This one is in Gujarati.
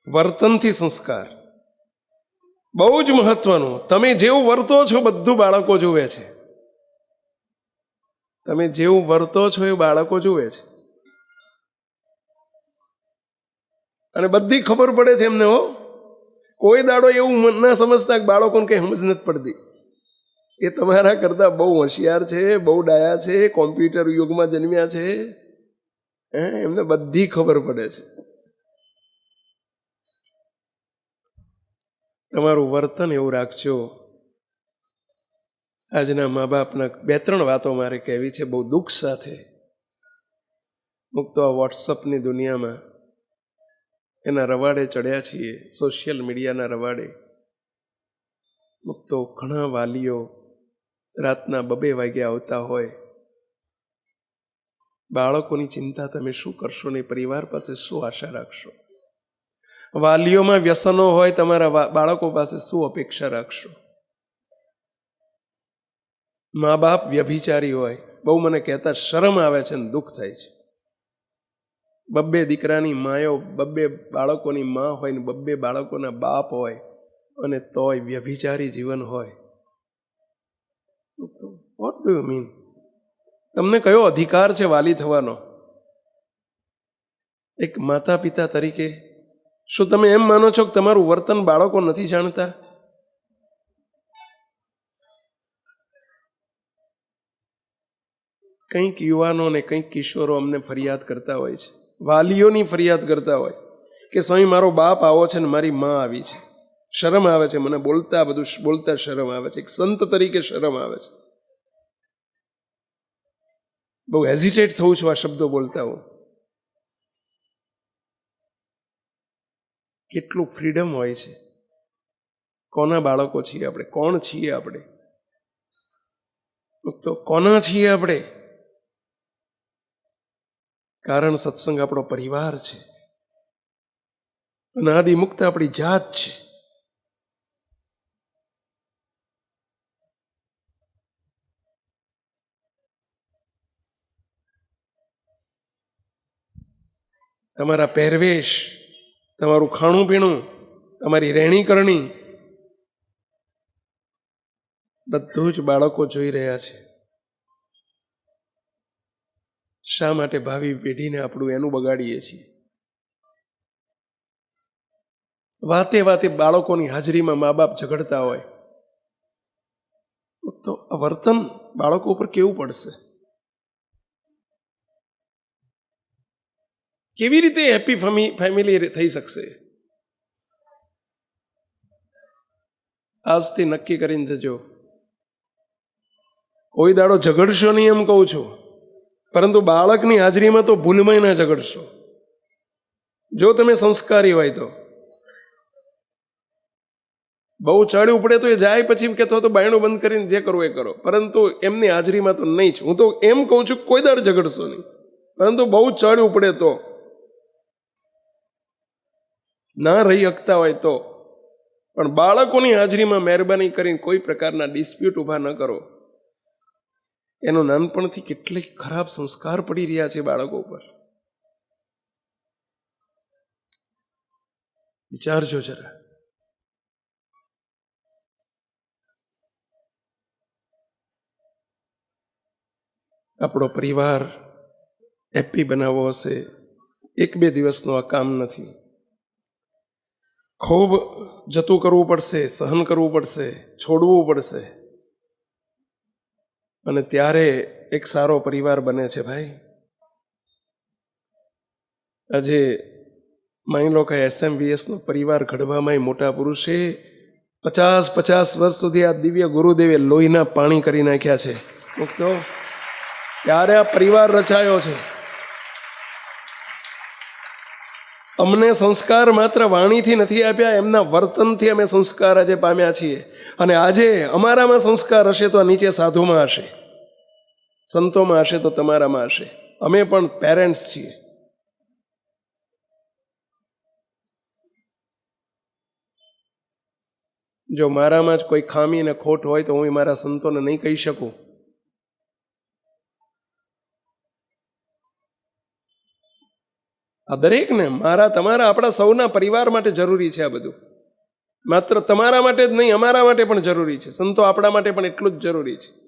વર્તનથી સંસ્કાર બહુ જ મહત્વનું. તમે જેવું વર્તો છો બધું બાળકો જુએ છે. તમે જેવું વર્તો છો એ બાળકો જુએ છે અને બધી ખબર પડે છે એમને. હો, કોઈ દાડો એવું ના સમજતા કે બાળકોને કંઈ સમજ નથી પડતી. એ તમારા કરતા બહુ હોશિયાર છે, બહુ ડાયા છે, કોમ્પ્યુટર યુગમાં જન્મ્યા છે. એમને બધી ખબર પડે છે. તમારું વર્તન એવું રાખજો. આજના મા બાપના 2-3 વાતો મારે કહેવી છે બહુ દુઃખ સાથે. મુક્તો આ વોટ્સઅપની દુનિયામાં એના રવાડે ચડ્યા છીએ, સોશિયલ મીડિયાના રવાડે. મુક્તો ઘણા વાલીઓ રાતના 2-2 વાગ્યા આવતા હોય. બાળકોની ચિંતા તમે શું કરશો ને પરિવાર પાસે શું આશા રાખશો? વાલીઓમાં વ્યસનો હોય, તમારા બાળકો પાસે શું અપેક્ષા રાખશો? મા બાપ વ્યભિચારી હોય, બહુ મને કહેતા શરમ આવે છે ને દુઃખ થાય છે. 2 દીકરાની માયો 2 બાળકોની મા હોય ને 2 બાળકોના બાપ હોય અને તોય વ્યભિચારી જીવન હોય. What do you mean? તમને કયો અધિકાર છે વાલી થવાનો? એક માતા પિતા તરીકે શું તમે એમ માનો છો કે તમારું વર્તન બાળકો નથી જાણતા? કંઈક યુવાનો ને કંઈક કિશોરો અમને ફરિયાદ કરતા હોય છે, વાલીઓની ફરિયાદ કરતા હોય કે સ્વામી મારો બાપ આવો છે ને મારી મા આવી છે, શરમ આવે છે મને બોલતા, બધું બોલતા શરમ આવે છે, એક સંત તરીકે શરમ આવે છે. બહુ હેઝિટેટ થઉં છું આ શબ્દો બોલતા હું. કેટલું ફ્રીડમ હોય છે. કોના બાળકો છીએ આપણે? કોણ છીએ આપણે? તો કોના છીએ આપણે? કારણ સત્સંગ આપણો પરિવાર છે. અનાદિ મુક્ત આપણી જાત છે. તમારા પહેરવેશ, તમારું ખાણું પીણું, તમારી રહેણી કરણી બધું જ બાળકો જોઈ રહ્યા છે. શા માટે ભાવિ પેઢીને આપણું એનું બગાડીએ છીએ? વાતે વાતે બાળકોની હાજરીમાં મા બાપ ઝઘડતા હોય તો આ વર્તન બાળકો ઉપર કેવું પડશે? કેવી રીતે હેપી ફેમિલી થઈ શકશે? આજથી નક્કી કરીને જજો, કોઈ દાડો ઝઘડશો નહીં એમ કહું છું, પરંતુ બાળકની હાજરીમાં તો ભૂલમાં ના ઝઘડશો. જો તમે સંસ્કારી હોય તો. બહુ ચડ ઉપડે તો એ જાય પછી કહેતો તો બાયણું બંધ કરીને જે કરવું એ કરો, પરંતુ એમની હાજરીમાં તો નહીં જ. હું તો એમ કહું છું કોઈ દાડો ઝઘડશો નહીં, પરંતુ બહુ ચડ ઉપડે તો, ના રહી શકતા હોય તો. પણ બાળકોની હાજરીમાં મહેરબાની કરીને કોઈ પ્રકારના ડિસ્પ્યુટ ઊભા ન કરો. એનો નાનપણથી કેટલીક ખરાબ સંસ્કાર પડી રહ્યા છે બાળકો ઉપર. વિચારજો જરા. આપણો પરિવાર હેપી બનાવવો હશે 1-2 દિવસનું આ કામ નથી. ખૂબ જતું કરવું પડશે, સહન કરવું પડશે, છોડવું પડશે, અને ત્યારે એક સારો પરિવાર બને છે ભાઈ. આજે માની લો કે SMVSનો પરિવાર ઘડવામાં મોટા પુરુષે 50 વર્ષ સુધી આ દિવ્ય ગુરુદેવે લોહીના પાણી કરી નાખ્યા છે. મુક્તો ત્યારે આ પરિવાર રચાયો છે. અમને સંસ્કાર માત્ર વાણીથી નથી આપ્યા, એમના વર્તનથી અમે સંસ્કાર આજે પામ્યા છીએ. અને આજે અમારામાં સંસ્કાર હશે તો નીચે સાધુમાં હશે, સંતોમાં હશે તો તમારામાં હશે. અમે પણ પેરેન્ટ્સ છીએ. જો મારામાં જ કોઈ ખામી અને ખોટ હોય તો હું મારા સંતોને નહીં કહી શકું. આ દરેકને મારા તમારા આપણા સૌના પરિવાર માટે જરૂરી છે આ બધું. માત્ર તમારા માટે જ નહીં, અમારા માટે પણ જરૂરી છે. સંતો આપણા માટે પણ એટલું જ જરૂરી છે.